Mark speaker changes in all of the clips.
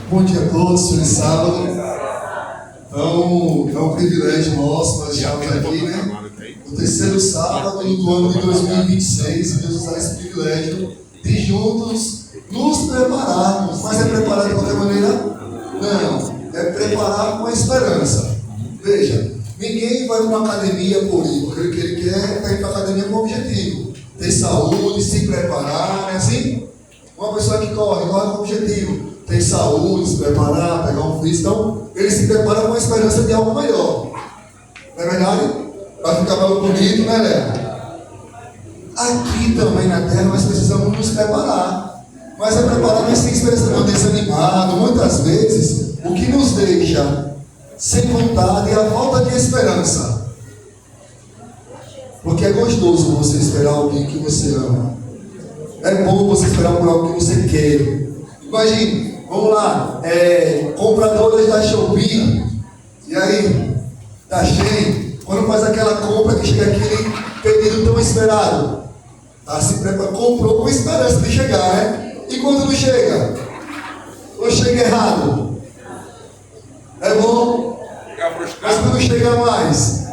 Speaker 1: Bom dia a todos, feliz sábado. Então, é um privilégio nosso, nós estamos aqui, né? O terceiro sábado do ano de 2026, e Deus nos dá esse privilégio de juntos nos prepararmos. Mas é preparar de qualquer maneira? Não, é preparar com a esperança. Veja, ninguém vai para uma academia por ir, porque o que ele quer é ir para a academia com objetivo. Ter saúde, se preparar, não é assim? Uma pessoa que corre com objetivo. Tem saúde, se preparar, pegar um físico. Então, ele se prepara com a esperança de algo melhor. Não é verdade? Vai ficar mais bonito, né, Léo? Aqui também na Terra nós precisamos nos preparar. Mas é preparar, mas sem esperança não, desanimado. Muitas vezes, o que nos deixa sem vontade é a falta de esperança. Porque é gostoso você esperar alguém que você ama. É bom você esperar por algo que você quer. Imagine, vamos lá, compradores da Shopee, e aí, da Shein, quando faz aquela compra que chega aquele pedido tão esperado, tá, se prepara, comprou com esperança de chegar, né? E quando não chega? Ou chega errado? É bom? Mas quando chega mais?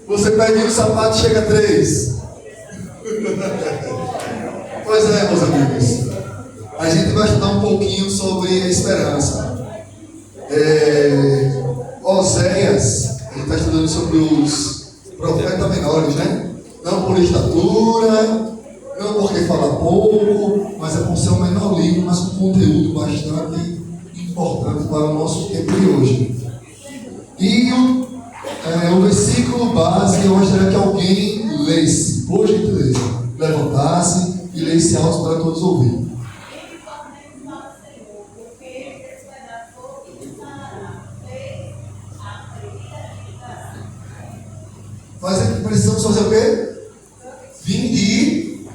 Speaker 1: Você pede um sapato e chega 3. Pois é, meus amigos, a gente vai estudar um pouquinho sobre a esperança. Oséias, a gente está estudando sobre os profetas menores, né? Não por estatura, não porque fala pouco, mas é por ser o menor livro, mas com conteúdo bastante importante para o nosso tempo de hoje. E o versículo base, eu gostaria que alguém lesse, por gentileza, levantasse e lesse alto para todos ouvirem. Precisamos fazer o quê? Vinde e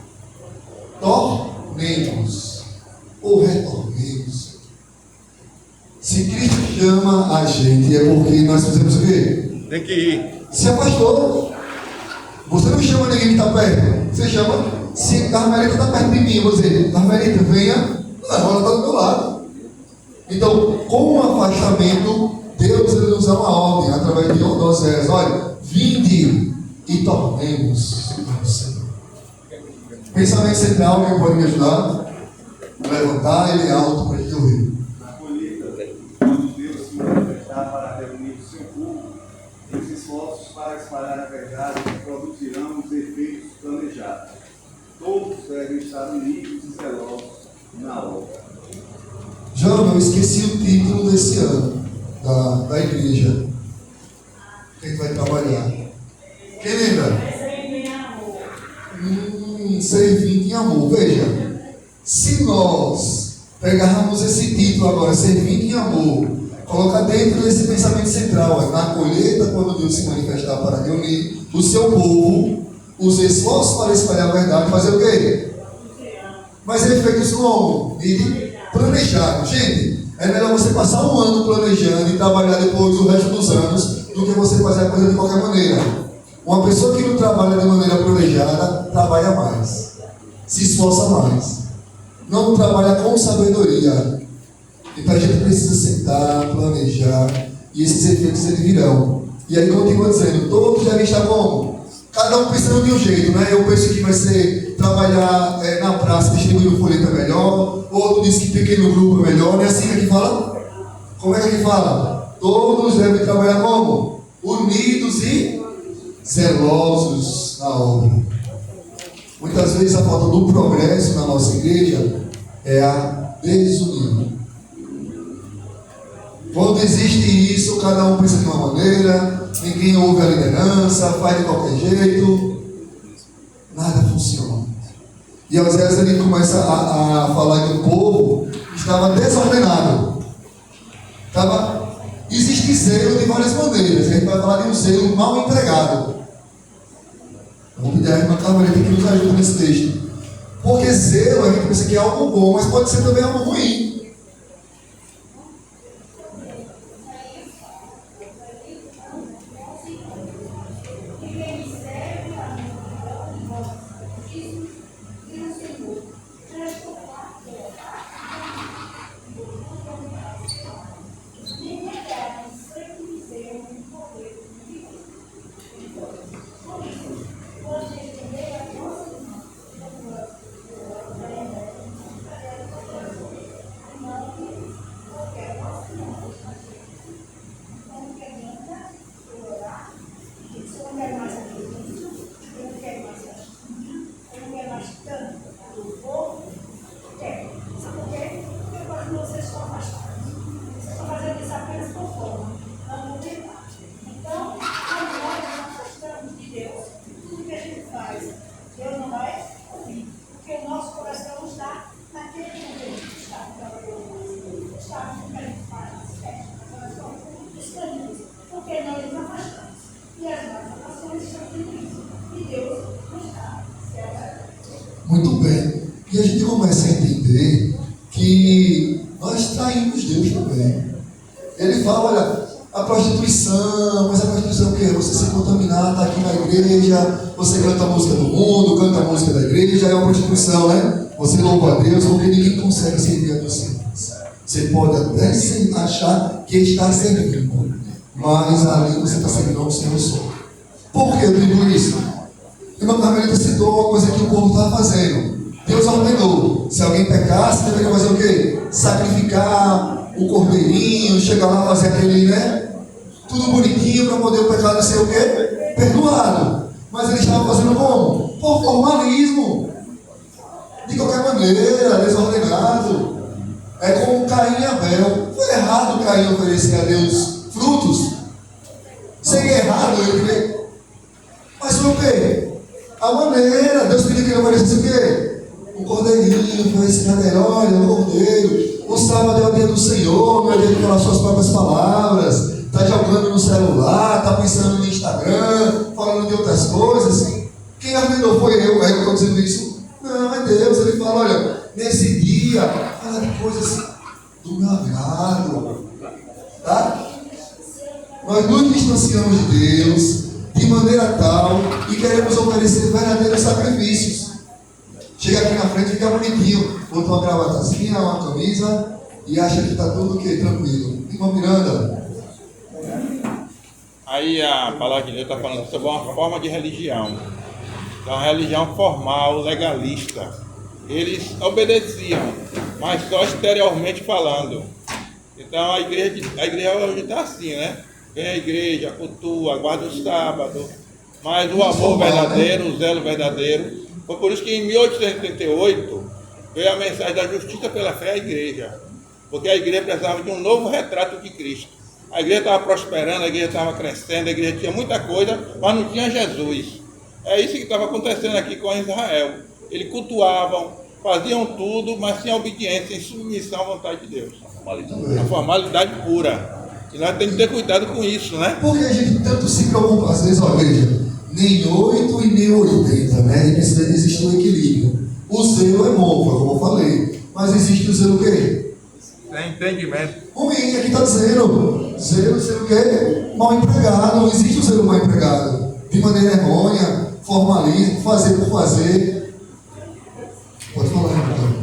Speaker 1: tornemos, ou retornemos. Se Cristo chama a gente, é porque nós fizemos o quê?
Speaker 2: Tem que ir.
Speaker 1: Se afastou. Você não chama ninguém que está perto. Você chama, se a Carmelita está perto de mim, eu vou dizer, Carmelita, venha. Não, ela está do meu lado. Então, com o afastamento, Deus ele nos dá uma ordem, através de Oséias. Olha, vinde e tornemos ao Senhor. Pensamento central, alguém pode me ajudar? Levantar ele alto para a gente ouvir.
Speaker 3: Na colheita, quando Deus se manifestar para reunir o seu povo, os esforços para espalhar a verdade produzirão os efeitos planejados. Todos devem estar unidos e zelosos na obra.
Speaker 1: João, eu esqueci o título desse ano da igreja. Quem vai trabalhar? Quem lembra? Servindo em amor. Veja, se nós pegarmos esse título agora, servindo em amor, colocar dentro desse pensamento central, na colheita, quando Deus se manifestar para reunir o seu povo, os esforços para espalhar a verdade, fazer o quê? Mas efeitos como? Planejado. Gente, é melhor você passar um ano planejando e trabalhar depois o resto dos anos do que você fazer a coisa de qualquer maneira. Uma pessoa que não trabalha de maneira planejada, trabalha mais, se esforça mais, não trabalha com sabedoria. Então a gente precisa sentar, planejar, e esses efeitos eles virão. E aí continua dizendo, todos devem estar como? Cada um pensando de um jeito, né? Eu penso que vai ser trabalhar na praça, distribuindo folheto é melhor, outro diz que pequeno grupo é melhor, não é assim que aqui fala? Como é que aqui fala? Todos devem trabalhar como? Unidos e zelosos na obra. Muitas vezes a falta do progresso na nossa igreja é a desunião. Quando existe isso, cada um pensa de uma maneira, ninguém ouve a liderança, faz de qualquer jeito, nada funciona. E às vezes ele começa a falar que o povo estava desordenado. Existe zelo de várias maneiras. A gente vai falar de um zelo mal empregado. Vamos pedir a irmã Carmelita que nos ajuda nesse texto. Porque zelo, a gente pensa que é algo bom, mas pode ser também algo ruim. que nós traímos Deus também. Ele fala, olha, a prostituição, mas a prostituição é o quê? Você se contaminar, está aqui na igreja, você canta a música do mundo, canta a música da igreja, é uma prostituição, né? Você louva a Deus, porque ninguém consegue servir a Deus simples. Você pode até achar que está servindo, mas ali você está servindo ao Senhor só. Por que eu digo isso? O irmão Carmelita citou uma coisa que o povo estava fazendo. Deus ordenou, se alguém pecasse, deveria fazer o quê? Sacrificar o cordeirinho, chegar lá e fazer aquele, né? Tudo bonitinho para poder o pecado ser o quê? Perdoado. Mas ele estava fazendo como? Por formalismo. De qualquer maneira, desordenado. É como Caim e Abel. Foi errado Caim oferecer a Deus frutos? Seria errado ele ver. Mas foi o quê? A maneira. Deus pediu que ele oferecesse o quê? O cordeirinho, foi esse cadeiro, olha, o cordeiro. O sábado é o dia do Senhor, não é dia de falar suas próprias palavras. Está jogando no celular, está pensando no Instagram, falando de outras coisas. Quem ordenou foi eu, aí eu estou dizendo isso. Não, é Deus. Ele fala, olha, nesse dia, fala de coisas do meu agrado. Tá? Nós nos distanciamos de Deus de maneira tal e queremos oferecer verdadeiros sacrifícios. Chega aqui na frente, fica bonitinho, bota uma gravatazinha, uma camisa e acha que está tudo o quê? Tranquilo. Irmão Miranda.
Speaker 2: Aí a palavra de Deus está falando sobre uma forma de religião. Então, uma religião formal, legalista. Eles obedeciam, mas só exteriormente falando. Então a igreja hoje está assim, né? Vem à igreja, cultua, guarda o sábado, mas o amor verdadeiro, o zelo verdadeiro. Foi por isso que em 1888 veio a mensagem da justiça pela fé à igreja. Porque a igreja precisava de um novo retrato de Cristo. A igreja estava prosperando, a igreja estava crescendo, a igreja tinha muita coisa, mas não tinha Jesus. É isso que estava acontecendo aqui com Israel. Eles cultuavam, faziam tudo, mas sem obediência, em submissão à vontade de Deus. A formalidade pura. E nós temos que ter cuidado com isso, né?
Speaker 1: Por que a gente tanto se preocupa? Às vezes, ó, veja, nem 8 e nem 80, né? E precisa existir um equilíbrio. O zelo é bom, como eu falei, mas existe o zelo o quê?
Speaker 2: Sem entendimento.
Speaker 1: Ruim, aqui está dizendo. Zelo o quê? Mal empregado. Não existe o zelo mal empregado. De maneira errônea, formalismo, fazer por fazer. Pode falar, irmão.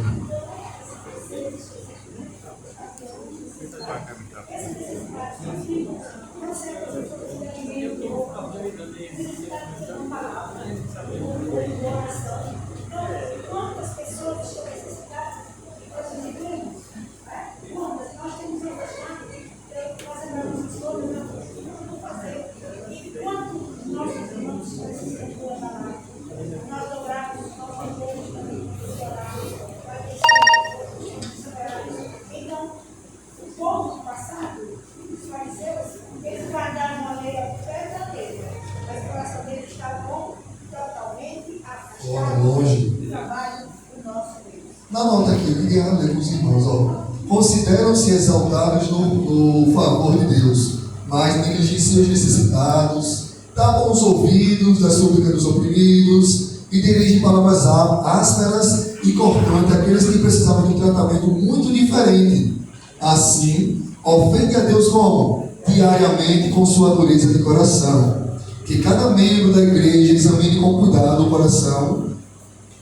Speaker 1: Na nota aqui, eu queria ler com os irmãos, ó. Consideram-se exaltados no favor de Deus, mas negligenciam os necessitados, tapam os ouvidos da súplica dos oprimidos e dirigem palavras ásperas e cortantes àqueles que precisavam de um tratamento muito diferente. Assim, ofende a Deus como? Diariamente com sua dureza de coração. Que cada membro da igreja examine com cuidado o coração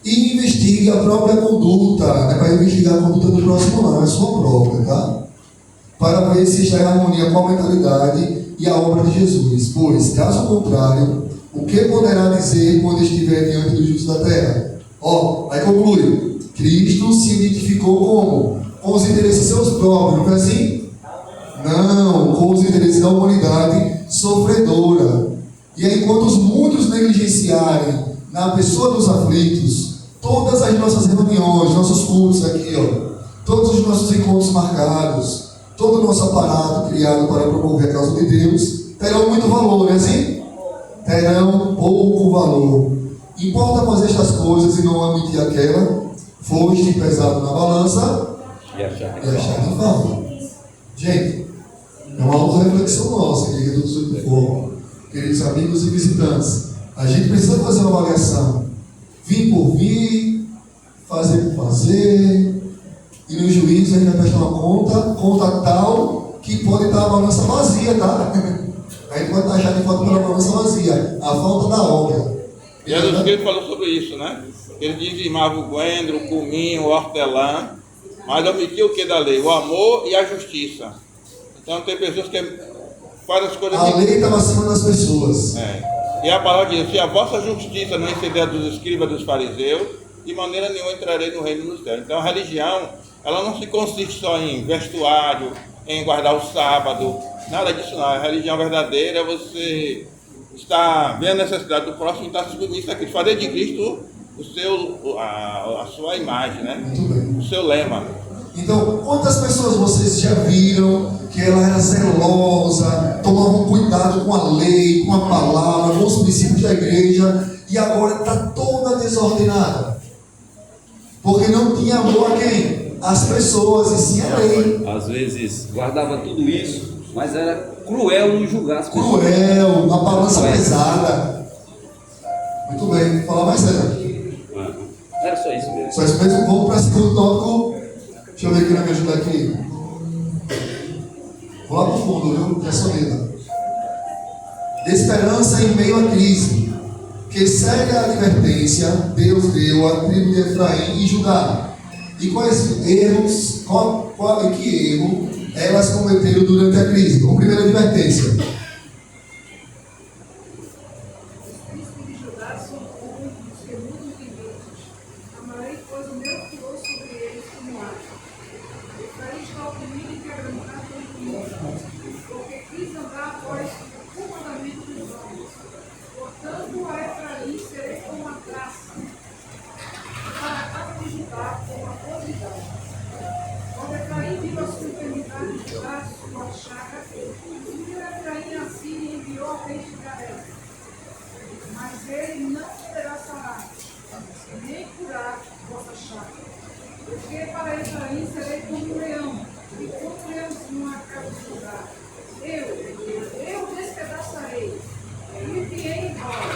Speaker 1: e investigue a própria conduta. Não é para investigar a conduta do próximo, não, é a sua própria, tá? Para ver se está em harmonia com a mentalidade e a obra de Jesus. Pois, caso contrário, o que poderá dizer quando estiver diante do juízo da terra? Ó, aí conclui. Cristo se identificou como? Com os interesses seus próprios, não é assim? Não, com os interesses da humanidade sofredora. E aí, enquanto os muitos negligenciarem na pessoa dos aflitos, todas as nossas reuniões, nossos cultos aqui, ó, todos os nossos encontros marcados, todo o nosso aparato criado para promover a causa de Deus, terão muito valor, não é assim? Terão pouco valor. Importa fazer estas coisas e não omitir aquela, foste pesado na balança e achar que falta. Gente, é uma auto-reflexão nossa, querido do Fogo, queridos amigos e visitantes. A gente precisa fazer uma avaliação. Vir por vir, fazer por fazer, e não no juízo a gente vai prestar uma conta tal que pode estar a balança vazia, tá? A gente pode taxar de fato pela balança vazia, a falta da obra.
Speaker 2: Jesus Cristo falou sobre isso, né? Ele dizimava o guendro, o cominho, o hortelã, mas omitiu o que da lei? O amor e a justiça. Então tem pessoas que fazem as coisas...
Speaker 1: A lei estava acima das pessoas.
Speaker 2: E a palavra diz, se a vossa justiça não exceder a dos escribas dos fariseus, de maneira nenhuma entrarei no reino dos céus. Então a religião, ela não se consiste só em vestuário, em guardar o sábado, nada disso não. A religião verdadeira é você estar vendo a necessidade do próximo e estar se submisso a Cristo. Fazer de Cristo a sua imagem, né?
Speaker 1: Muito bem.
Speaker 2: O seu lema.
Speaker 1: Então, quantas pessoas vocês já viram que ela era zelosa, tomavam cuidado com a lei, com a palavra, com os princípios da igreja, e agora está toda desordenada? Porque não tinha amor a quem? As pessoas, e sim a lei.
Speaker 4: Às vezes guardava tudo isso, mas era cruel no julgar as pessoas.
Speaker 1: Cruel, uma balança pesada. Muito bem, fala mais sério.
Speaker 4: Era só isso mesmo.
Speaker 1: Só isso mesmo, vamos para o segundo tópico. Deixa eu ver quem vai me ajudar aqui. Vou lá para o fundo, viu? Que é solida. Esperança em meio à crise. Que segue a advertência, Deus deu à tribo de Efraim e Judá. E quais erros, que erro elas cometeram durante a crise? Como primeira advertência.
Speaker 5: Mas ele não poderá sarar, nem curar vossa chaga. Porque para Efraim serei como um leão, e como um leãozinho acaba de lugar. Eu despedaçarei, e enviei embora,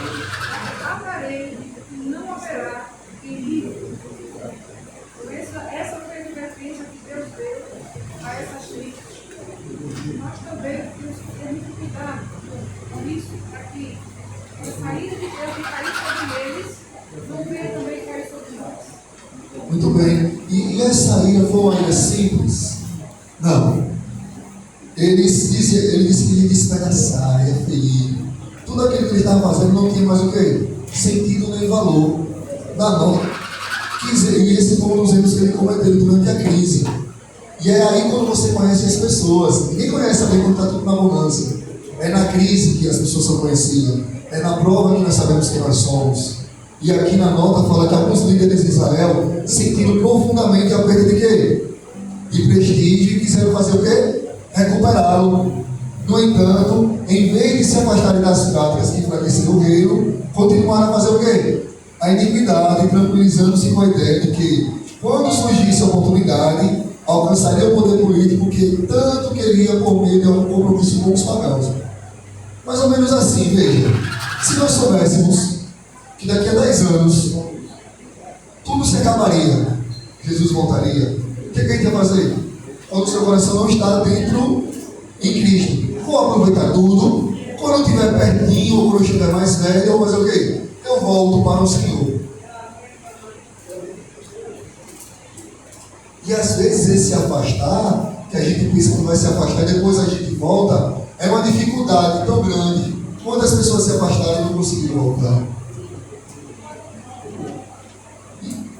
Speaker 5: atarei, e não haverá quem livre. Essa foi a advertência que Deus deu a essas tribos. Nós também temos que ter muito cuidado com isso, para que a saída de Deus e cair sobre eles, não venha também cair sobre nós.
Speaker 1: Muito bem. E essa ira foi uma ira simples? Não. Ele disse que ia despedaçar, ia ferir. Tudo aquilo que ele estava fazendo não tinha mais o quê? Sentido nem valor. Da nota. E esse foi um dos erros que ele cometeu durante a crise. E é aí quando você conhece as pessoas. Ninguém conhece alguém quando está tudo na bonança. É na crise que as pessoas são conhecidas. É na prova que nós sabemos quem nós somos. E aqui na nota fala que alguns líderes de Israel sentiram profundamente a perda de quê? De prestígio e quiseram fazer o quê? Recuperá-lo. No entanto, em vez de se afastarem das práticas que enfraqueceram o reino, continuaram a fazer o quê? A iniquidade, tranquilizando-se com a ideia de que, quando surgisse a oportunidade, alcançaria o poder político que tanto queria por meio de um compromisso com os pagãos. Mais ou menos assim, veja. Se nós soubéssemos que daqui a 10 anos tudo se acabaria, Jesus voltaria, o que a gente ia fazer? Quando o seu coração não está dentro em Cristo. Vou aproveitar tudo. Quando eu estiver pertinho, ou quando eu estiver mais velho, eu vou fazer o quê? Eu volto para o Senhor. E às vezes esse afastar, que a gente pensa que vai se afastar e depois a gente volta, é uma dificuldade tão grande. Quando as pessoas se afastaram, não conseguiram voltar.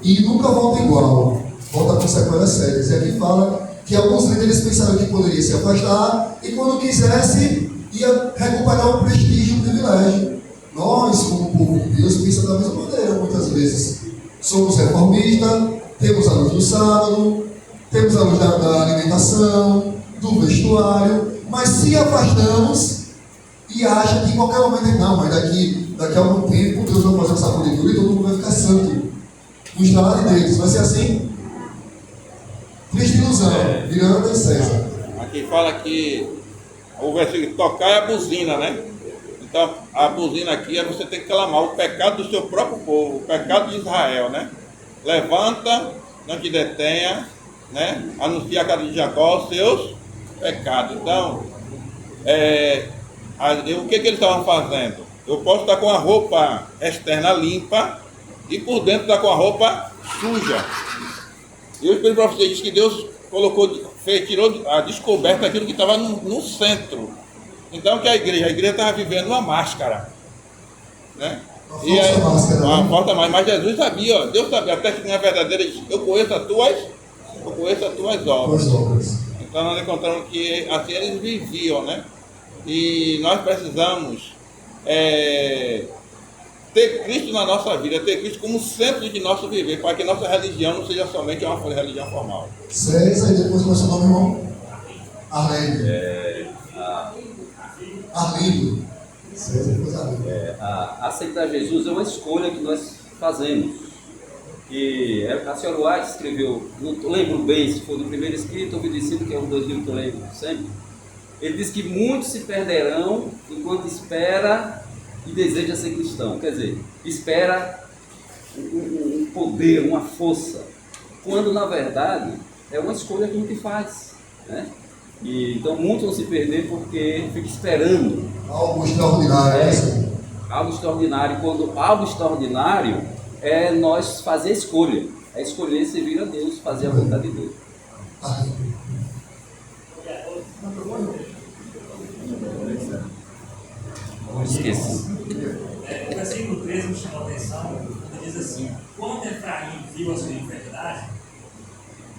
Speaker 1: E nunca volta igual. Volta com sequelas sérias. E aqui fala que alguns líderes pensaram que poderia se afastar e quando quisesse, ia recuperar o prestígio e o privilégio. Nós, como povo de Deus, pensamos da mesma maneira, muitas vezes. Somos reformistas, temos a luz do sábado, temos a luz da alimentação, do vestuário, mas se afastamos e acha que em qualquer momento, não, mas daqui a algum tempo Deus vai fazer essa sacuditura e todo mundo vai ficar santo. No estalar de dedos, vai ser assim? Triste ilusão, virando em César.
Speaker 2: Aqui fala que o versículo tocar é a buzina, né? Então a buzina aqui é você tem que clamar o pecado do seu próprio povo, o pecado de Israel, né? Levanta, não te detenha, né? Anuncia a casa de Jacó os seus pecados. Então, o que eles estavam fazendo? Eu posso estar com a roupa externa limpa e por dentro estar com a roupa suja. E o Espírito Profecia diz que Deus tirou a descoberta aquilo que estava no centro. Então, que a igreja estava vivendo uma máscara, né? E aí, uma falta mais, mas Jesus sabia, ó, Deus sabia, até que na verdadeira diz, eu conheço as tuas obras. Então nós encontramos que assim eles viviam, né? E nós precisamos ter Cristo na nossa vida, ter Cristo como centro de nosso viver, para que nossa religião não seja somente uma religião formal.
Speaker 1: César, e depois qual é o seu nome, irmão? Arlênio. Arlindo. César, depois Arlindo.
Speaker 4: Aceitar Jesus é uma escolha que nós fazemos. E a senhora White escreveu, não lembro bem se foi no primeiro escrito ou no discípulo, que é um dos livros que eu lembro sempre. Ele diz que muitos se perderão enquanto espera e deseja ser cristão. Quer dizer, espera um poder, uma força, quando na verdade é uma escolha que a gente faz, né? E, então muitos vão se perder porque fica esperando
Speaker 1: algo extraordinário.
Speaker 4: Algo extraordinário. Quando algo extraordinário é nós fazer a escolha, é escolher servir a Deus, fazer a vontade de Deus. Esqueci.
Speaker 6: O versículo 13 me chamou a atenção, ele diz assim: quando Efraim viu a sua enfermidade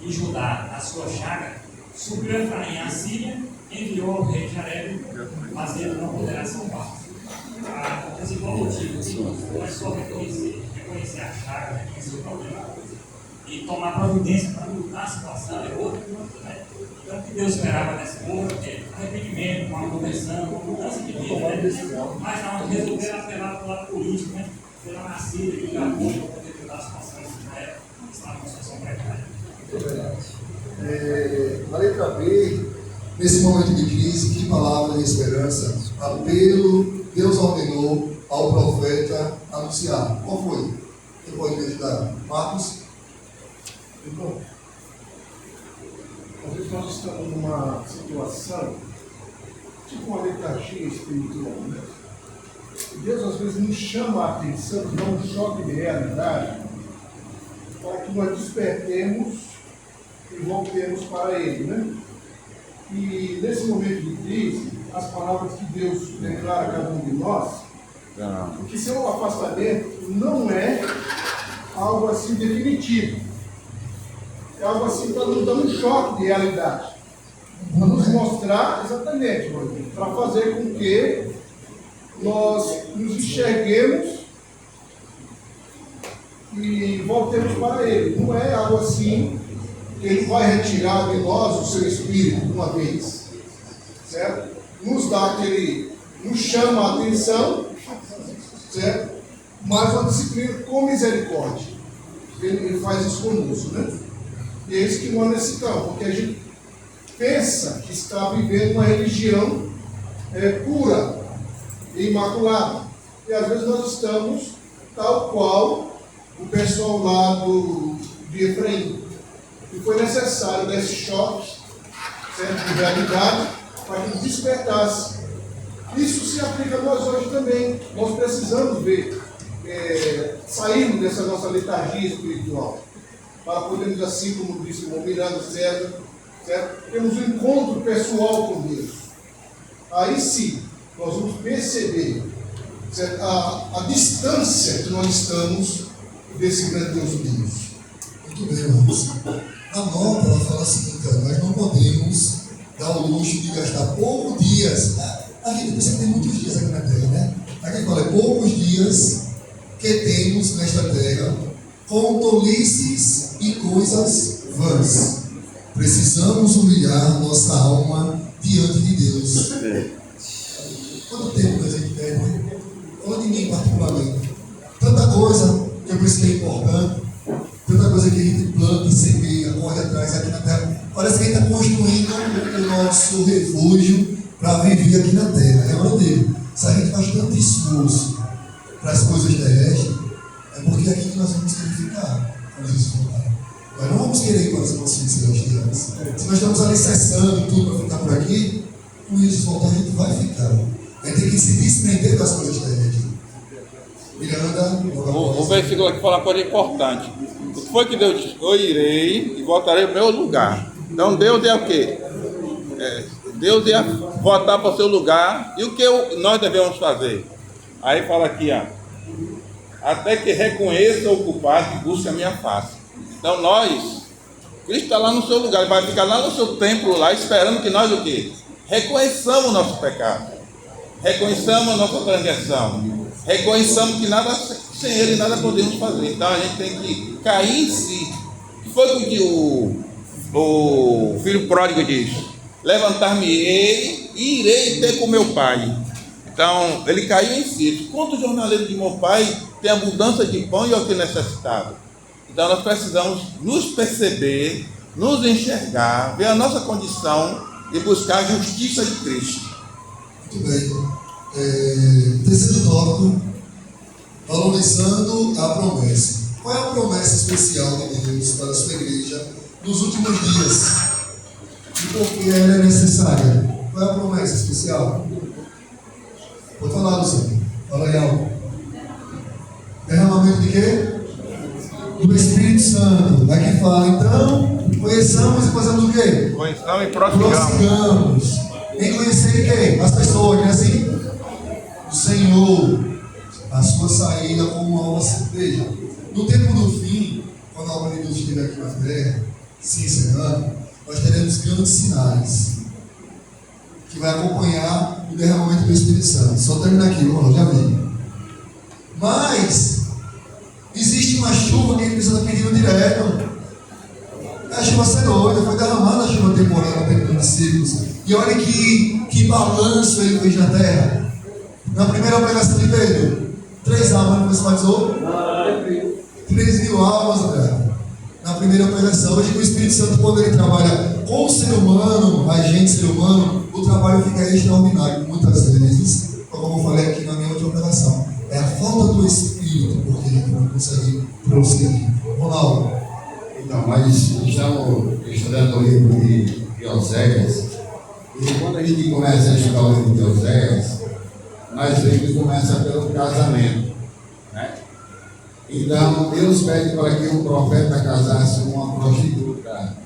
Speaker 6: e Judá a sua chaga, subiu Efraim a Síria, enviou ao rei Jareb, mas ele não poderá salvar. O principal motivo começou a reconhecer a chaga, reconhecer o problema e tomar providência para mudar a situação de outro. Então, o que Deus esperava desse povo é arrependimento, uma conversão, uma mudança de vida, né? Mas não, resolveram apelar para o lado político, né? Pela nascida e pela rua, para poder mudar a situação de Israel, que estava numa situação precária.
Speaker 1: Na letra B, nesse momento de crise, que palavra de esperança, apelo, Deus ordenou ao profeta anunciar. Qual foi? Quem pode me ajudar? Marcos?
Speaker 7: Então, às vezes nós estamos numa situação, tipo uma letargia espiritual, né? Deus às vezes nos chama a atenção, nos dá um choque de realidade, para que nós despertemos e voltemos para Ele, né? E nesse momento de crise, as palavras que Deus declara a cada um de nós, porque seu afastamento não é algo assim definitivo. É algo assim para nos dar um choque de realidade. Para nos mostrar exatamente, para fazer com que nós nos enxerguemos e voltemos para Ele. Não é algo assim que Ele vai retirar de nós o seu espírito uma vez. Certo? Nos dá aquele, nos chama a atenção, certo? Mas uma disciplina com misericórdia. Ele faz isso conosco, né? E é isso que nós necessitamos, porque a gente pensa que está vivendo uma religião pura e imaculada. E às vezes nós estamos tal qual o pessoal lá de Efraim. E foi necessário desse choque, certo, de realidade, para que despertasse. Isso se aplica a nós hoje também. Nós precisamos ver, sairmos dessa nossa letargia espiritual, para podermos, assim como disse o Miranda César, certo? Temos um encontro pessoal com Deus. Aí sim, nós vamos perceber, certo? A distância que nós estamos desse grandioso Deus.
Speaker 1: Muito bem, irmãos. A nota, ela fala o seguinte: nós não podemos dar o luxo de gastar poucos dias. A gente pensa que tem muitos dias aqui na Terra, né? Aqui fala, poucos dias que temos nesta Terra, com tolices e coisas vãs. Precisamos humilhar nossa alma diante de Deus. Quanto tempo que a gente tem? Fala de mim particularmente. Tanta coisa que eu penso que é importante, tanta coisa que a gente planta, semeia, corre atrás aqui na Terra. Parece que a gente está construindo o nosso refúgio para viver aqui na Terra. É hora dele. Se a gente faz tanto esforço para as coisas terrestres, é porque é aqui que nós vamos verificar quando Jesus voltar. Nós não vamos querer ir para as emoções celestiais. Se nós estamos alicerçando tudo para ficar por aqui, com isso voltar a gente vai ficar. Vai ter que se desprender das coisas da gente. Miranda,
Speaker 2: O versículo aqui fala uma coisa importante. O que foi que Deus disse? Eu irei e voltarei ao meu lugar. Então Deus é o quê? Deus ia voltar para o seu lugar. E o que nós devemos fazer? Aí fala aqui, ó. Até que reconheça o culpado e busque a minha face. Então Cristo está lá no seu lugar, ele vai ficar lá no seu templo, lá, esperando que nós o quê? Reconheçamos o nosso pecado. Reconheçamos a nossa transgressão. Reconheçamos que nada sem ele nada podemos fazer. Então a gente tem que cair em si. O que foi que o filho pródigo diz? Levantar-me-ei e irei ter com meu pai. Então ele caiu em si. Quantos jornaleiros de meu pai tem abundância de pão e eu que necessitado? Então nós precisamos nos perceber, nos enxergar, ver a nossa condição e buscar a justiça de Cristo.
Speaker 1: Muito bem. Terceiro tópico, valorizando a promessa. Qual é a promessa especial de Deus para a sua igreja nos últimos dias? E por que ela é necessária? Qual é a promessa especial? Pode falar, Luciano. Fala aí algo. Derramamento de quê? Do Espírito Santo. Aqui fala, então, conheçamos e fazemos o quê?
Speaker 2: Conheçamos e prossigamos.
Speaker 1: Prossigamos. Em conhecer quem? As pessoas, né? Assim? O Senhor, a sua saída como uma alma. Veja, no tempo do fim, quando a obra de Deus estiver aqui na terra, se encerrando, nós teremos grandes sinais que vai acompanhar o derramamento do Espírito Santo. Só terminar aqui, vamos lá, já vi. Mas existe uma chuva que ele precisa pedir direto. A chuva serôdia, foi derramada a chuva temporária dentro dos discípulos. E olha que balanço ele fez na terra. Na primeira pregação de Pedro, 3 almas não se batizou? 3.000 almas, André. Na primeira pregação, hoje o Espírito Santo, quando ele trabalha com o ser humano, a gente ser humano, o trabalho fica extraordinário. Muitas vezes, como eu falei aqui na minha última pregação, é a falta do Espírito, porque a gente não consegue prosseguir. Ronaldo.
Speaker 8: Então, nós estamos estudando o livro de Oséias, e quando a gente começa a estudar o livro de Oséias, nós vemos que começa pelo casamento, né? Então, Deus pede para que o profeta casasse com uma prostituta.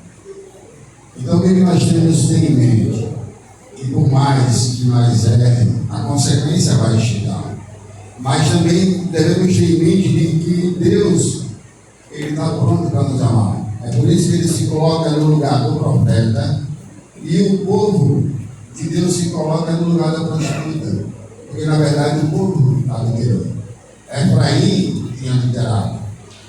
Speaker 8: Então, o que nós temos que ter em mente? E por mais que nós erremos, a consequência vai chegar. Mas também devemos ter em mente de que Deus, Ele está pronto para nos amar. É por isso que Ele se coloca no lugar do profeta e o povo de Deus se coloca no lugar da prostituta. Porque na verdade o povo está adulterando. Efraim tinha adulterado.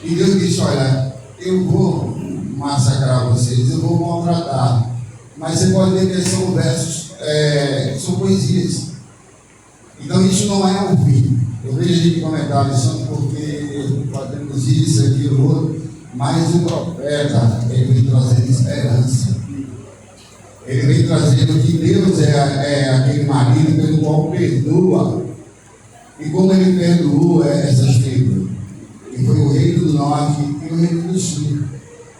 Speaker 8: E Deus disse: olha, eu vou massacrar vocês, eu vou maltratar. Mas você pode ver que são versos, são poesias. Então isso não é o fim. Eu vejo a gente comentar lição porque fazemos isso, aquilo, outro. Mas o profeta, ele vem trazendo esperança. Ele vem trazendo que Deus é aquele marido pelo qual perdoa. E como ele perdoou essas tribos, que foi o reino do norte e o reino do sul.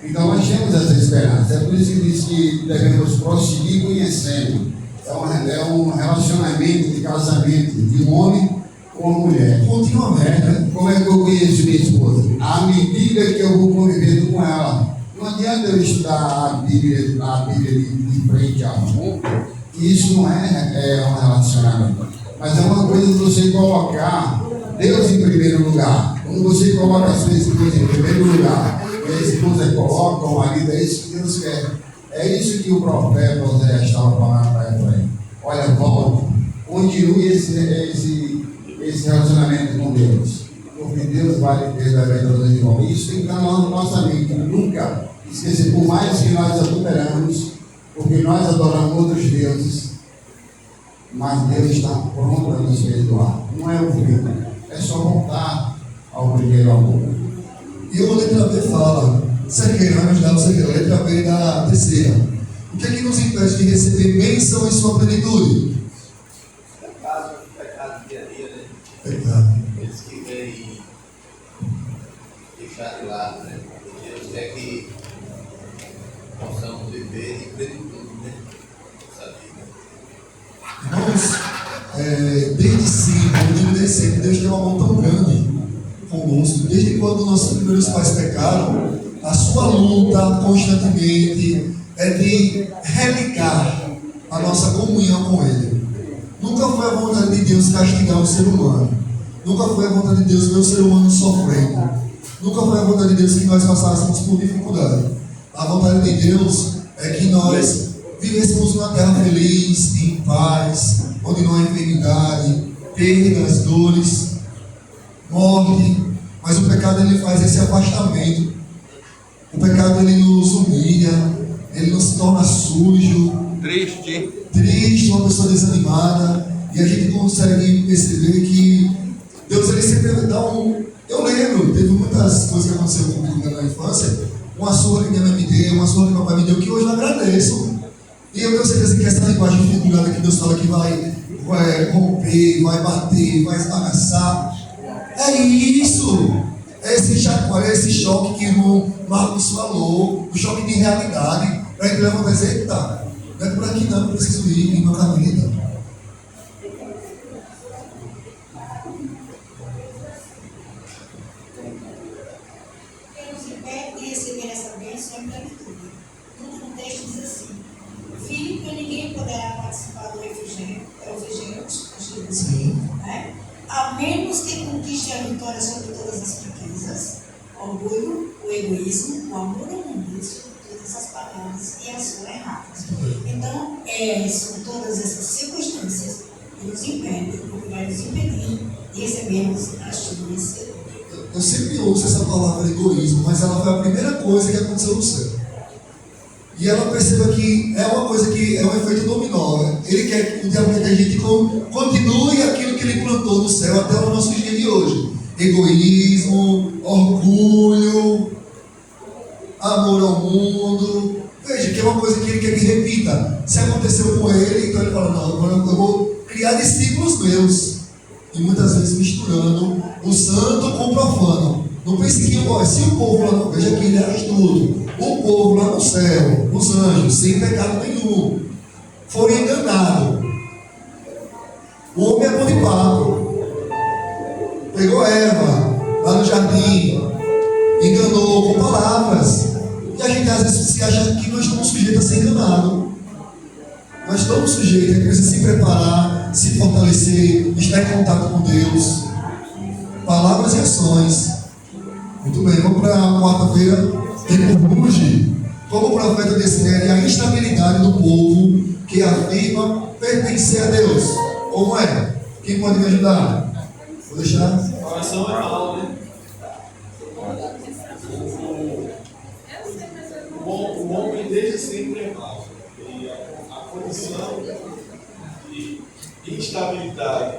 Speaker 8: Então nós temos essa esperança. É por isso que diz que devemos prosseguir conhecendo. É um relacionamento de casamento de um homem com uma mulher.
Speaker 1: Continuamente, né?
Speaker 8: Como é que eu conheço minha esposa? À medida que eu vou convivendo com ela. Não adianta eu estudar a Bíblia de frente a mão, que isso não é um relacionamento. Mas é uma coisa de você colocar Deus em primeiro lugar. Quando você coloca a sua esposa em primeiro lugar, e a esposa coloca o marido, é isso que Deus quer. É isso que o profeta Oséias estava falando para Efraim. Olha, volte, continue esse relacionamento com Deus. Porque Deus vai ter da verdade de volta. Isso tem que estar na nossa mente. Nunca esquecer, por mais que nós adulteramos, porque nós adoramos outros deuses, mas Deus está pronto para nos perdoar. Não é o fim, é só voltar ao primeiro amor.
Speaker 1: E a letra B fala, Sequeira, vai nos dar o Sequeira, a letra B da terceira. O que é que nos impede de receber bênção em sua plenitude?
Speaker 3: Pecado dia a dia, né?
Speaker 1: Pecado.
Speaker 3: Eles que querem deixar de lado, né? Deus quer que
Speaker 8: possamos viver e plenitude, né? Essa vida.
Speaker 1: Irmãos, desde sempre, eu digo desde sempre, Deus tem um amor tão grande conosco. Desde quando nossos primeiros pais pecaram, a sua luta constantemente é de religar a nossa comunhão com Ele. Nunca foi a vontade de Deus castigar o ser humano. Nunca foi a vontade de Deus ver o ser humano sofrendo. Nunca foi a vontade de Deus que nós passássemos por dificuldade. A vontade de Deus é que nós vivêssemos numa terra feliz, em paz, onde não há enfermidade, perdas, dores, morte. Mas o pecado ele faz esse afastamento. O pecado ele nos humilha, ele nos torna sujo, triste, uma pessoa desanimada. E a gente consegue perceber que Deus ele sempre dá um... Eu lembro, teve muitas coisas que aconteceram comigo na infância, uma surra que minha mãe me deu, uma surra que meu pai me deu, que hoje eu agradeço. E eu tenho certeza que essa linguagem figurada que Deus fala que vai romper, vai bater, vai esbagaçar, é isso. É esse chacoalho, é esse choque que o Marcos falou, o choque de realidade, para a gente levantar e dizer, eita, não é por aqui não, eu preciso ir em meu caminho.
Speaker 9: Né? A menos que conquiste a vitória sobre todas as fraquezas, o orgulho, o egoísmo, o amor ao mundo, todas as palavras e as suas erradas. Então, são todas essas circunstâncias que nos impedem, que vai nos impedir de recebermos as chuvas.
Speaker 1: Eu sempre ouço essa palavra egoísmo, mas ela foi a primeira coisa que aconteceu no céu. E ela perceba que é uma coisa que é um efeito dominó. Né? Ele quer que o diabo quer que a gente continue aquilo que ele plantou no céu até o nosso dia de hoje. Egoísmo, orgulho, amor ao mundo. Veja, que é uma coisa que ele quer que repita. Se aconteceu com ele, então ele fala, não, agora eu vou criar discípulos meus. E muitas vezes misturando o santo com o profano. Não pense que se o povo lá, não, veja que ele era tudo. O povo lá no céu, os anjos, sem pecado nenhum, foram enganados. O homem é bom de papo. Pegou Eva lá no jardim, enganou com palavras. E a gente às vezes se acha que nós estamos sujeitos a ser enganados. Nós estamos sujeitos, a gente precisa se preparar, se fortalecer, estar em contato com Deus. Palavras e ações. Muito bem, vamos para a quarta-feira. Ruge, como o profeta descreve a instabilidade do povo que afirma pertencer a Deus. Como é? Quem pode me ajudar? Vou deixar.
Speaker 10: Coração é mal, né? O homem desde sempre é mal. E a condição de instabilidade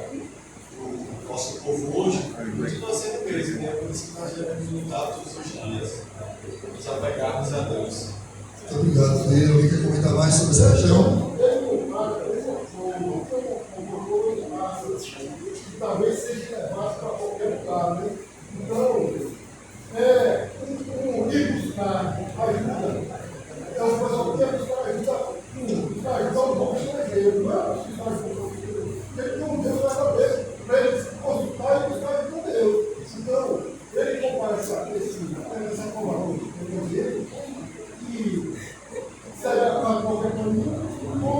Speaker 10: do nosso povo hoje continua sendo mesmo, e é por isso que nós devemos lutar todos os dias, nos apegarmos a Deus.
Speaker 1: Muito obrigado, Pedro. Alguém quer comentar mais sobre essa região?
Speaker 7: Talvez seja levado para qualquer lugar, né? Então, ir buscar ajuda. Então, o pessoal quer buscar ajuda, então vamos estrangeiro, não é? Porque como Deus vai saber para eles consultar e buscar ajuda com Deus. Então, ele compara essa forma dele e será para qualquer caminho com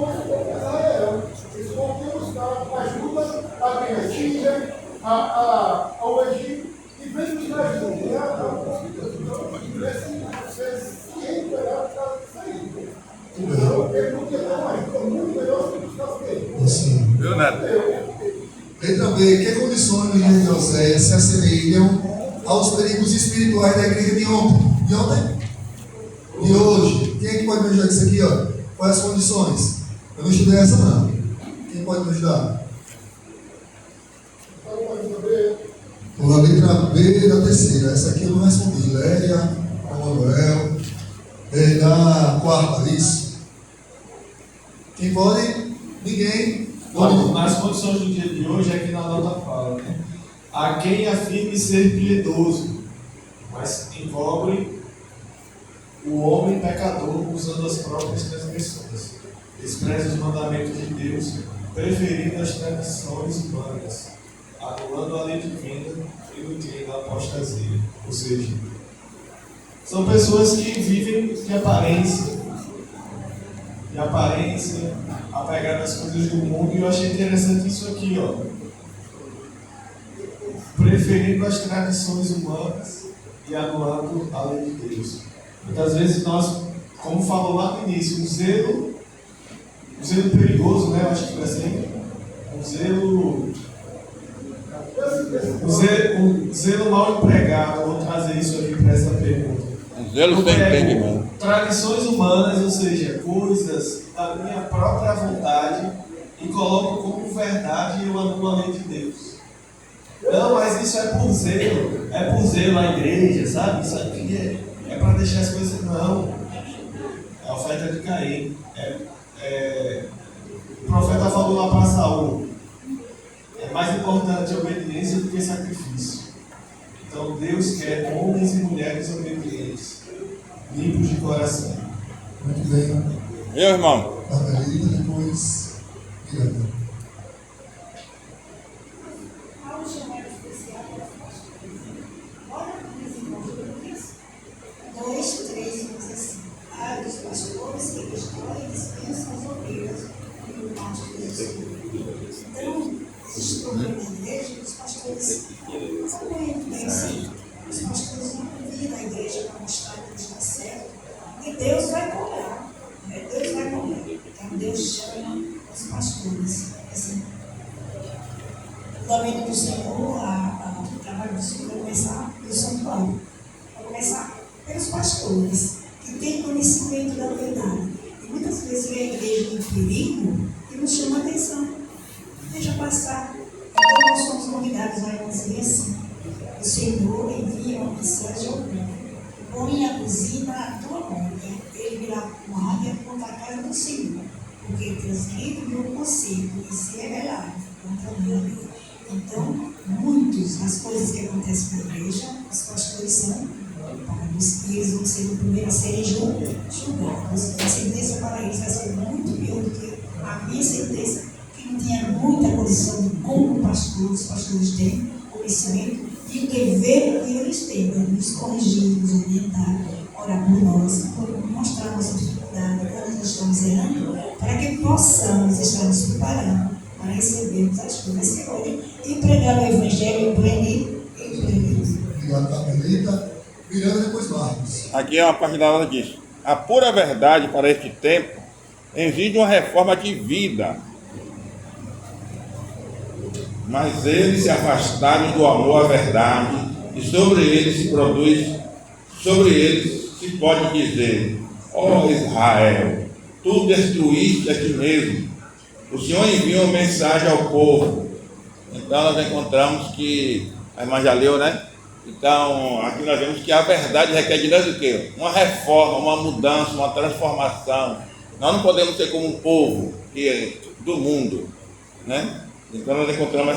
Speaker 7: Israel. Eles vão buscar ajuda a quem é Síria, ao Egito, e vem buscar ajuda.
Speaker 1: Assim.
Speaker 2: Viu, Neto?
Speaker 1: Letra B. Que condições no dia de Oséias se assemelham aos perigos espirituais da igreja de ontem? De ontem? De hoje? Quem é que pode me ajudar com isso aqui? Ó? Quais as condições? Eu não estudei essa não. Quem pode me ajudar? Por a letra B da terceira. Essa aqui eu não respondi. Léria, Manuel. Da quarta, isso. Quem pode? Ninguém.
Speaker 10: Nas condições do dia de hoje, aqui na nota fala, né? A quem afirme ser piedoso, mas encobre o homem pecador usando as próprias transgressões. Despreza os mandamentos de Deus, preferindo as tradições humanas, anulando a lei divina e nutrindo a apostasia. Ou seja, são pessoas que vivem de aparência, apegadas às coisas do mundo, e eu achei interessante isso aqui, ó. Preferindo as tradições humanas e anulando a lei de Deus. Muitas vezes nós, como falou lá no início, um zelo perigoso, né? Eu acho que foi assim, um zelo mal empregado. Vou trazer isso aqui para essa pergunta.
Speaker 2: Um zelo sem entendimento.
Speaker 10: Tradições humanas, ou seja, coisas da minha própria vontade, e coloco como verdade e eu anulo a lei de Deus. Não, mas isso é por zelo à igreja, sabe? Isso aqui é para deixar as coisas. Não, é a oferta de Caim. O profeta falou lá para Saul: é mais importante a obediência do que sacrifício. Então Deus quer homens e mulheres obedientes, limpos de coração.
Speaker 1: Muito bem.
Speaker 2: Meu irmão.
Speaker 1: Margarida, depois Miranda.
Speaker 9: Há um chamado especial para os pastores. Olha o desenvolvimento disso. 2, 3 diz assim: há dos pastores que destroem e dispensam as ovelhas no pátio do Senhor. Então, estou na igreja, os pastores muito bem sim. Os pastores não convidam a igreja para mostrar que está certo. E Deus vai cobrar. Deus vai cobrar. Então Deus chama os pastores. Assim, o domínio do Senhor, o trabalho do Senhor vai começar no santuário. Vai começar pelos pastores que têm conhecimento da verdade. E muitas vezes vem a igreja em perigo e nos chama a atenção. Deixa passar. Então nós somos convidados a dizer assim: o Senhor envia uma mensagem ao mundo. Põe a cozinha à tua mão. Ele virá com águia contra a casa do Senhor, porque transgride o meu conselho e se rebelaram contra a minha lei. Então, as coisas que acontecem na igreja, os pastores são culpados e eles vão ser o primeiro a serem julgados. A sentença para eles vai ser muito pior do que a minha sentença, que não tinha muita condição de como os pastores têm conhecimento e o dever que eles têm de nos corrigir, nos orientar, orar por nós, por mostrar a nossa dificuldade, quando nós estamos errando, para que possamos estar nos preparando para recebermos as coisas que podem e pregar o Evangelho em pleno.
Speaker 1: Obrigado, Margarida. Miranda, depois Marcos.
Speaker 2: Aqui é uma parte da aula diz: a pura verdade para este tempo exige uma reforma de vida. Mas eles se afastaram do amor à verdade, e sobre eles se pode dizer: ó Israel, tu destruíste a ti mesmo. O Senhor envia uma mensagem ao povo. Então nós encontramos que, a irmã já leu, né? Então aqui nós vemos que a verdade requer de nós o quê? Uma reforma, uma mudança, uma transformação. Nós não podemos ser como um povo do mundo, né? Então nós encontramos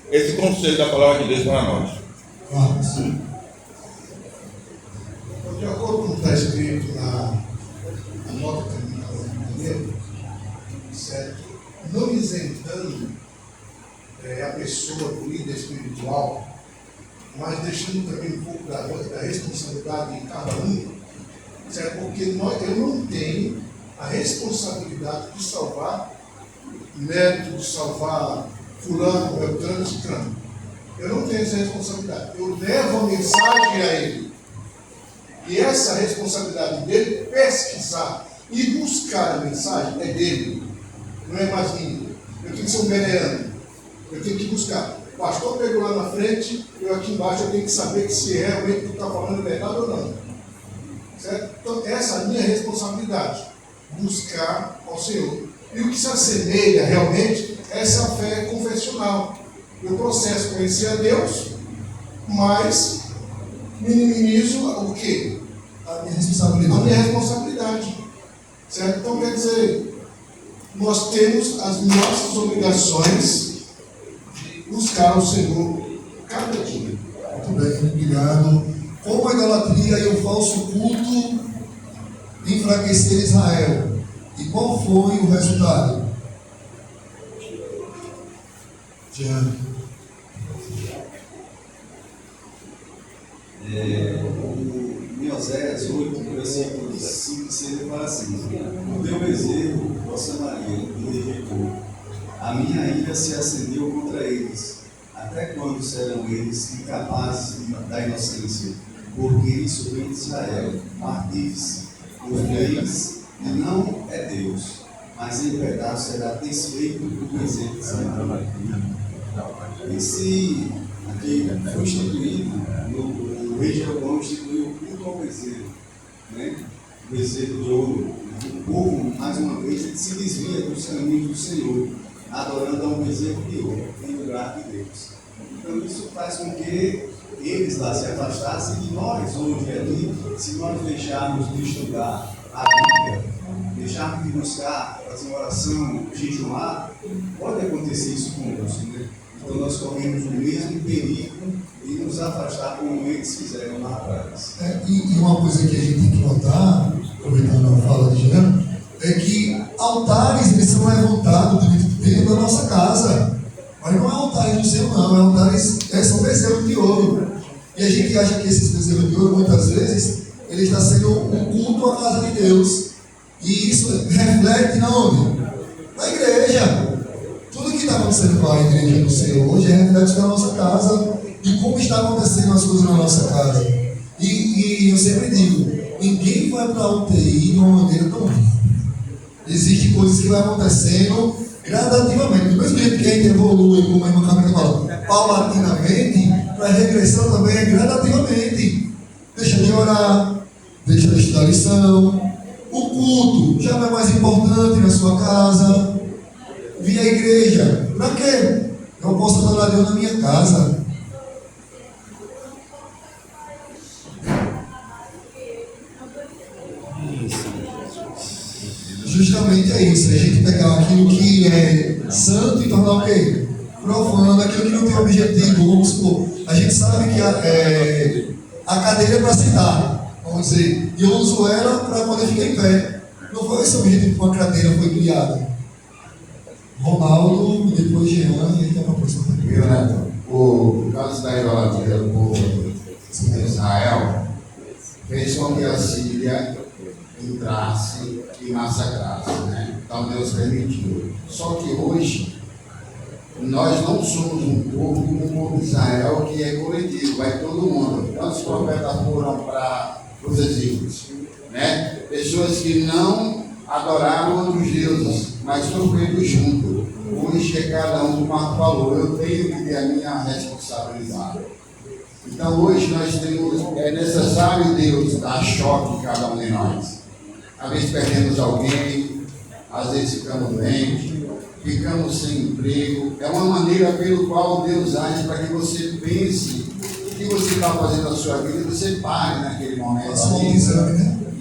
Speaker 2: esse conselho da palavra de Deus para nós.
Speaker 7: De acordo com o que está escrito na nota terminal do primeiro, certo? Não isentando a pessoa do líder espiritual, mas deixando também um pouco da responsabilidade de cada um, certo? Porque eu não tenho a responsabilidade de salvar mérito, de salvar fulano, beltrano, ciclano. Eu não tenho essa responsabilidade. Eu levo a mensagem a ele. E essa responsabilidade dele, pesquisar e buscar a mensagem, é dele. Não é mais minha. Eu tenho que ser um beneano. Eu tenho que buscar. O pastor pegou lá na frente, eu aqui embaixo eu tenho que saber que se realmente o que está falando é verdade ou não. Certo? Então, essa é a minha responsabilidade. Buscar ao Senhor. E o que se assemelha realmente é essa fé confessional. Eu processo conhecer a Deus, mas minimizo o quê?
Speaker 1: A minha responsabilidade.
Speaker 7: A minha responsabilidade. Certo? Então, quer dizer, nós temos as nossas obrigações de buscar o Senhor cada dia.
Speaker 1: Muito bem, obrigado. Como a idolatria e o falso culto enfraquecer Israel. E qual foi o resultado? Jean.
Speaker 3: Em Oséias 8, versículos 5 e 6, ele fala assim: o meu bezerro, vossa Maria, me rejeitou. A minha ira se acendeu contra eles. Até quando serão eles incapazes da inocência? Porque isso vem de Israel, um artífice, por eles, e não é Deus, mas em pedaços será desfeito o bezerro de Israel. Esse aqui foi instituído, o rei Jeroboão instituiu o culto ao bezerro, né? O bezerro de ouro. O povo, mais uma vez, ele se desvia dos caminhos do Senhor, adorando a um bezerro de ouro, em lugar de Deus. Então isso faz com que eles lá se afastassem e nós hoje ali, se nós deixarmos de estudar a Bíblia, deixarmos de buscar, fazer uma oração, jejuar, pode acontecer isso conosco, né? Então nós corremos o mesmo perigo de nos afastar como eles fizeram lá atrás.
Speaker 1: E uma coisa que a gente tem que notar, aproveitando a fala de Jean, é que altares eles são levantados dentro da nossa casa. Mas não é altares do Senhor, não, é altares, são bezerros de ouro. E a gente acha que esses bezerros de ouro, muitas vezes, ele está sendo um culto à casa de Deus. E isso reflete na onde? Na igreja. Tudo que está acontecendo com a igreja do Senhor hoje é reflexo da nossa casa e como está acontecendo as coisas na nossa casa. E eu sempre digo, ninguém vai para a UTI de uma maneira tão rápida. Existem coisas que vão acontecendo gradativamente. Do mesmo jeito que a gente evolui, como a irmã Camila fala, paulatinamente, para a regressão também é gradativamente. Deixa de orar, deixa de estudar lição. O culto já não é mais importante na sua casa. Vir à igreja. Para quê? Eu posso adorar Deus na minha casa. Justamente é isso, a gente pegar aquilo que é santo e tornar o quê? Profano, aquilo que não tem objetivo. Vamos supor, a gente sabe que a cadeira é para sentar, vamos dizer, e eu uso ela para poder ficar em pé. Não foi esse o objetivo que uma cadeira foi criada. Ronaldo, e depois Jean, e a gente tem uma próxima pergunta.
Speaker 8: O caso da idolatria do povo de Israel fez com que a Síria entrasse e massacrasse, né? Então Deus permitiu. Só que hoje nós não somos um povo como o povo de Israel, que é coletivo, vai todo mundo. Quantos profetas foram para os exílios, né? Pessoas que não adoraram outros deuses, mas sofreram junto. Hoje é cada um, como o Marco falou, eu tenho que ter a minha responsabilidade. Então hoje nós temos, é necessário Deus dar choque em cada um de nós. Às vezes perdemos alguém, às vezes ficamos doentes, ficamos sem emprego. É uma maneira pelo qual Deus age para que você pense o que você está fazendo na sua vida, você pare naquele momento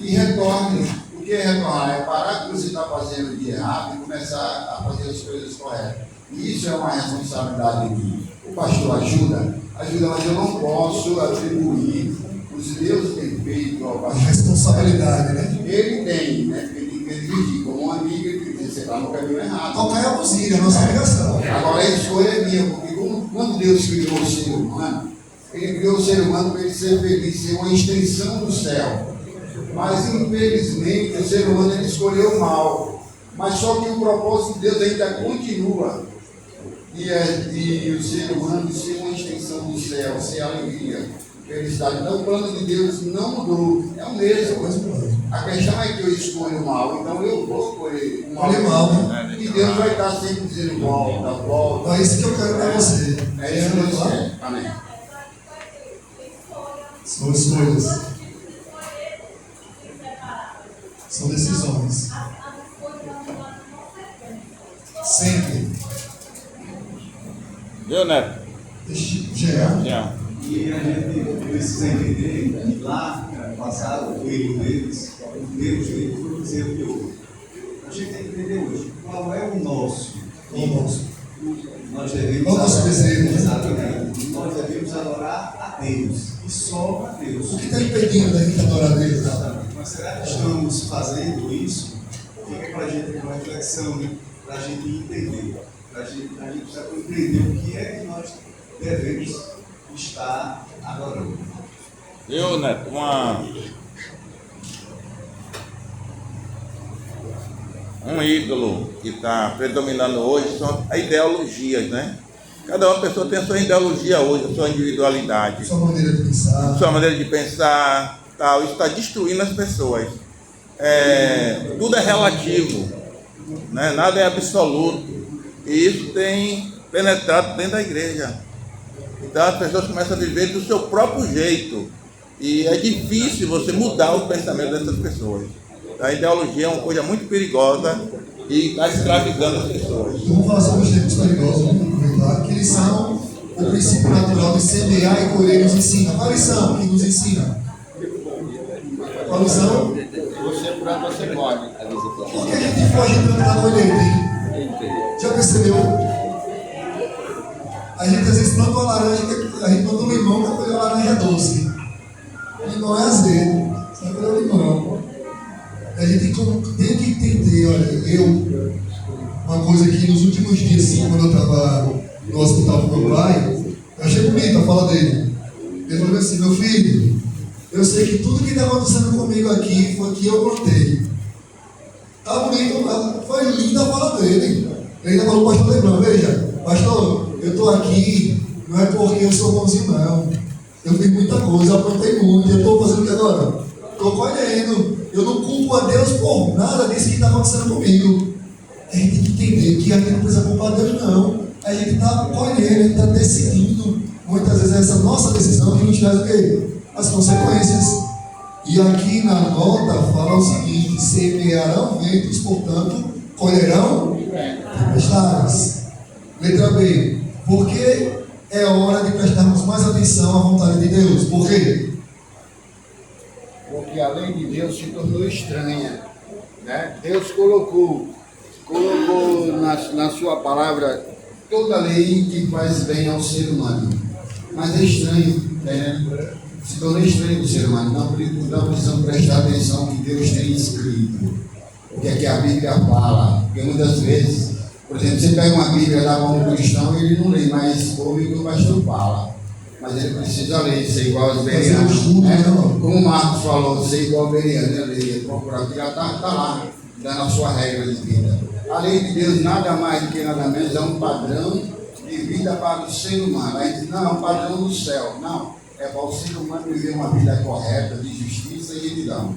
Speaker 8: e retorne. O que é retornar? É parar o que você está fazendo de errado e começar a fazer as coisas corretas. E isso é uma responsabilidade de mim. O pastor ajuda, mas eu não posso atribuir os deuses que ele feito ao pastor.
Speaker 1: Responsabilidade, né?
Speaker 8: Ele tem, né? Ele dirigir como um amigo, ele diz, você está no caminho errado.
Speaker 1: Tocar é a buzina, é a nossa obrigação.
Speaker 8: Agora a escolha é minha, porque quando Deus criou o ser humano, ele criou o ser humano para ele ser feliz, ser uma extensão do céu. Mas infelizmente o ser humano ele escolheu o mal. Mas só que o propósito de Deus ainda continua. E o ser humano ser uma extensão do céu, ser alegria, felicidade. Então o plano de Deus não mudou, é o mesmo. A questão é que eu escolho o mal, então eu vou escolher o mal.
Speaker 1: Né?
Speaker 8: E Deus vai estar sempre dizendo volta.
Speaker 1: É isso que eu quero para você.
Speaker 8: É isso que eu quero. Amém.
Speaker 1: São escolhas. São decisões. Sempre.
Speaker 2: Viu, Neto?
Speaker 1: Jean.
Speaker 3: E a gente precisa entender que lá, no passado, o erro deles, o Deus deles foi o bezerro de ouro. A gente tem que entender hoje qual é o nosso. Nós devemos
Speaker 1: nosso bezerro.
Speaker 3: Exatamente. Nós devemos adorar a Deus. E só a Deus.
Speaker 1: O que está impedindo da gente adorar a Deus?
Speaker 3: Exatamente. Mas será que estamos fazendo isso? Fica para a gente uma reflexão, né? Para a gente entender. A gente precisa compreender o que é que nós devemos estar adorando.
Speaker 2: Eu, Neto, um ídolo que está predominando hoje são as ideologias, né? Cada uma pessoa tem a sua ideologia hoje, a sua individualidade.
Speaker 1: Sua maneira de pensar.
Speaker 2: Sua maneira de pensar, tal. Isso está destruindo as pessoas. Tudo é relativo, né? Nada é absoluto. E isso tem penetrado dentro da igreja. Então as pessoas começam a viver do seu próprio jeito. E é difícil você mudar o pensamento dessas pessoas. A ideologia é uma coisa muito perigosa e está escravizando as pessoas.
Speaker 1: Vamos falar sobre os tempos perigosos, vamos aproveitar, que eles são o princípio natural de semear e colher nos ensina. Qual lição que nos ensina? Qual lição?
Speaker 8: Você planta, você colhe.
Speaker 1: Por que a gente foge tanto da colheita, hein? Já percebeu? A gente às vezes planta uma laranja, a gente planta um limão para colher uma laranja doce. O limão é azedo, você vai colher o limão. A gente tem que entender, olha, uma coisa que nos últimos dias, assim, quando eu estava no hospital com meu pai, eu achei bonito a fala dele. Ele falou assim: meu filho, eu sei que tudo que está acontecendo comigo aqui foi que eu plantei. Tá bonito, foi linda a fala dele. Ele ainda falou: pastor, lembrando, veja, pastor, eu estou aqui, não é porque eu sou bonzinho, não. Eu fiz muita coisa, eu plantei muito, eu estou fazendo o que agora? Estou colhendo. Eu não culpo a Deus por nada disso que está acontecendo comigo. A gente tem que entender que a gente não precisa culpar a Deus, não. A gente está colhendo, a gente está decidindo. Muitas vezes essa nossa decisão que nos traz o quê? As consequências. E aqui na nota fala o seguinte: semearão ventos, portanto, colherão tempestades. Letra B. Porque é hora de prestarmos mais atenção à vontade de Deus. Por quê?
Speaker 8: Porque a lei de Deus se tornou estranha, né? Deus colocou na sua palavra toda a lei que faz bem ao ser humano. Mas é estranho, né? Se tornou estranho do ser humano. Não precisamos prestar atenção no que Deus tem escrito, o que é que a Bíblia fala. Porque muitas vezes, por exemplo, você pega uma Bíblia e dá para um cristão e ele não lê, mas ouve o que o pastor fala. Mas ele precisa ler, ser igual aos berianos, né? Como o Marcos falou, ser igual ao beriano, ler, procurar, que já está lá, dando a sua regra de vida. A lei de Deus nada mais do que nada menos é um padrão de vida para o ser humano. A gente não é um padrão do céu, não. É para o ser humano viver uma vida correta, de justiça e retidão.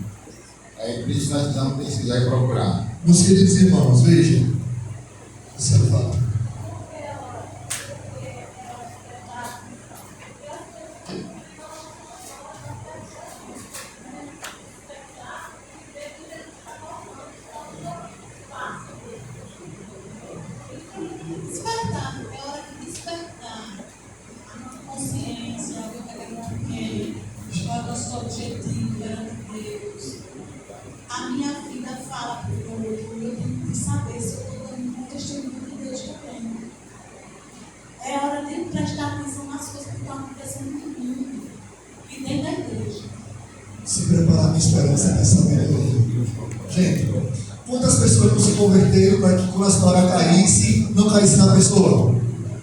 Speaker 8: É por isso que nós precisamos pesquisar e procurar.
Speaker 1: Meus queridos irmãos, vejam. Você fala.
Speaker 9: Despertar, é hora de despertar a nossa consciência, a ver quem, qual é o nosso objetivo perante Deus. A minha vida fala para o meu outro, eu tenho que saber se eu estou dando um testemunho de Deus que eu tenho. É hora de prestar atenção nas coisas que estão acontecendo no mundo e dentro da igreja.
Speaker 1: Se preparar com esperança nessa vida. Gente, quantas pessoas não se converteram para que quando a história caísse, não caísse na pessoa?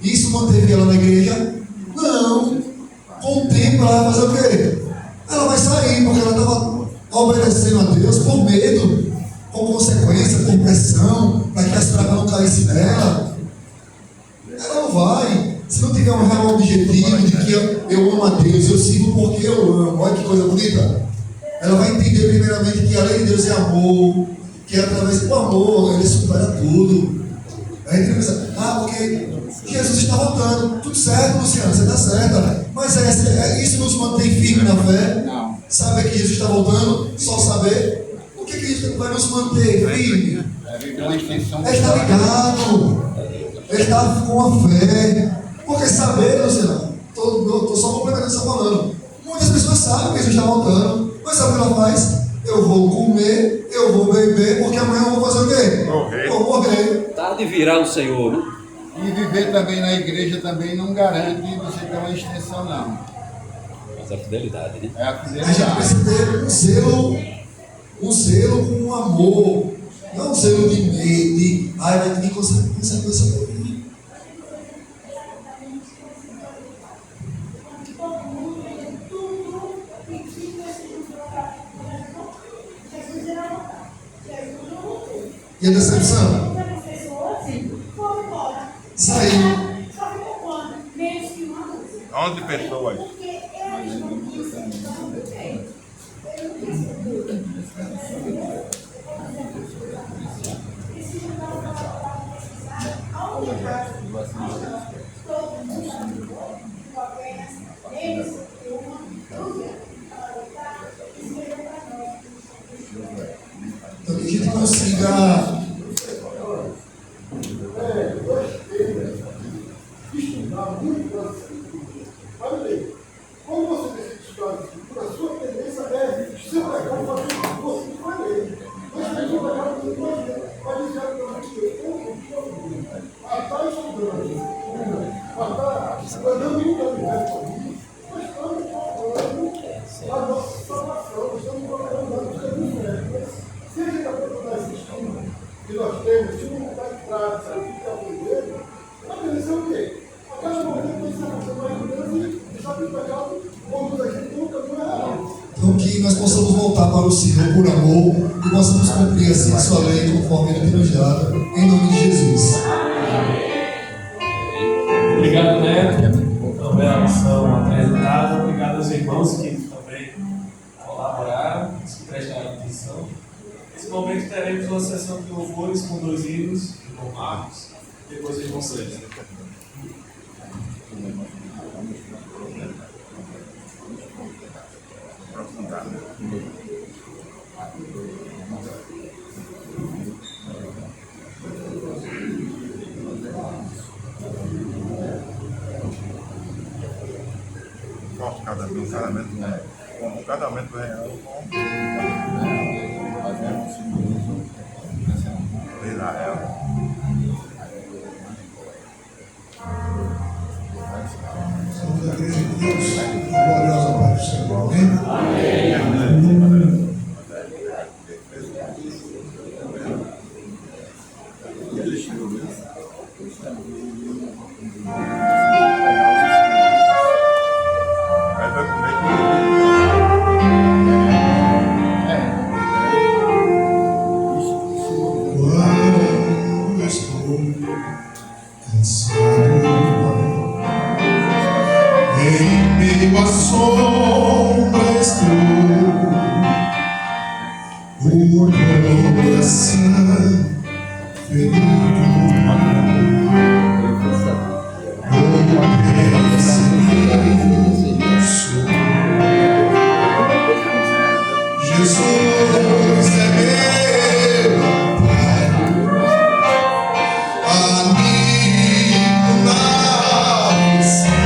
Speaker 1: Isso manteve ela na igreja? Não. Com o tempo ela vai fazer o quê? Ela vai sair, porque ela estava obedecendo a Deus por medo, com consequência, por pressão, para que as pragas não caíssem nela. Ela não vai. Se não tiver um real objetivo de que eu amo a Deus, eu sigo porque eu amo. Olha que coisa bonita. Ela vai entender primeiramente que a lei de Deus é amor, que através do amor ele supera tudo. A gente pensa, porque Jesus está voltando. Tudo certo, Luciano, você está certa. Mas isso nos mantém firme na fé?
Speaker 8: Não.
Speaker 1: Saber que Jesus está voltando, só saber. O que isso vai nos manter firme? É estar ligado. É estar com a fé. Porque saber, Luciano, estou só complementando o que você está falando. Muitas pessoas sabem que Jesus está voltando, mas sabe o que ela faz? Eu vou comer, eu vou beber, porque amanhã eu vou fazer o quê?
Speaker 2: Morrer.
Speaker 1: Vou morrer.
Speaker 4: Tarde virá o Senhor, né?
Speaker 8: E viver também na igreja também não garante você ter uma extensão, não.
Speaker 4: Mas é a fidelidade, né?
Speaker 8: É a
Speaker 1: A gente
Speaker 8: fidelidade.
Speaker 1: precisa ter um zelo Um zelo com um amor. Não um zelo de medo, de vai ter consequência por mim. E a decepção? Saiu.
Speaker 2: 11 pessoas.
Speaker 1: Então que a gente consiga
Speaker 7: estudar muito das escrituras. Olha bem, quando você decide estudar as escrituras, a sua tendência é se pegar fazer o que você vai ler. Mas se você pegar o que você vai ler, vai dizer que eu está estudando, está andando em um caminho, nós estamos procurando a nossa salvação, estamos procurando os caminhos certos. Se a gente está procurando esse estudo que nós temos, se não está em prática, o que é o primeiro, a tendência é o quê? A cada momento nós estamos mais grande e está pecado, conduz a gente no caminho errado.
Speaker 1: então, que nós possamos voltar para o Senhor por amor e possamos cumprir assim a sua lei conforme Ele tem nos dado, em nome de Jesus.
Speaker 6: Obrigado, Neto, pela bela lição apresentada. Obrigado aos irmãos que também colaboraram, os que prestaram atenção. Nesse momento teremos uma sessão de louvores com 2 hinos, com Marcos, depois os irmãos César.
Speaker 2: Nosso casamento real com Israel.
Speaker 1: Somos a igreja de Deus, gloriosa Pai do Senhor. Amém? Quando estou cansado, em meio à sombra estou, o coração ferido, Jesus é meu amparo, amigo na aflição.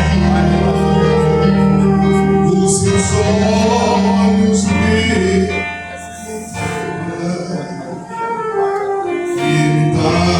Speaker 1: Os seus olhos me enxergam, ele dá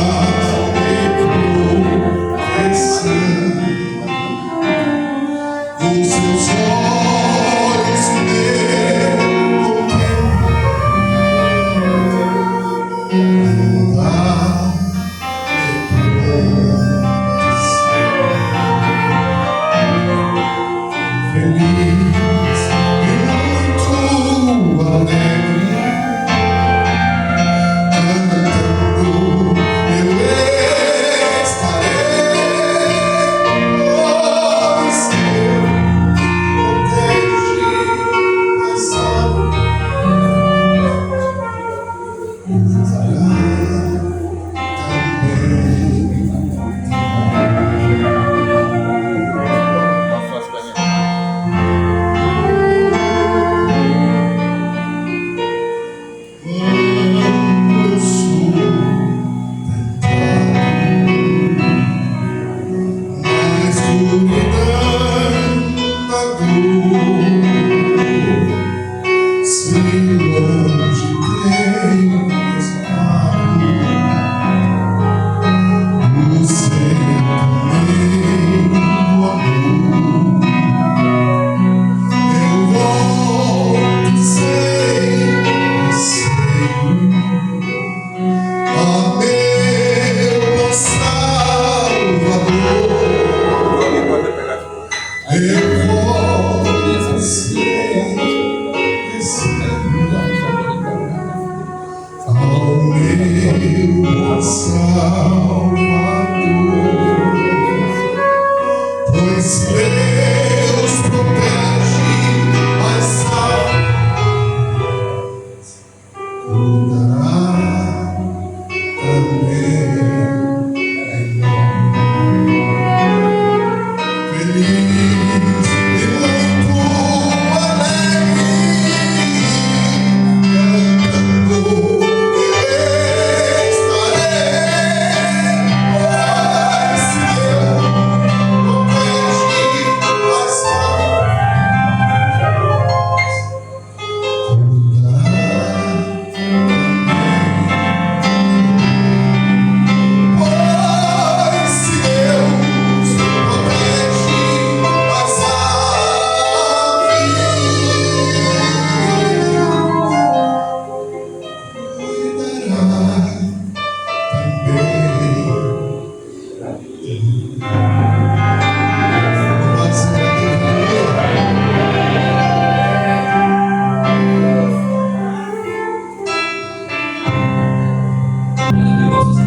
Speaker 6: de nossas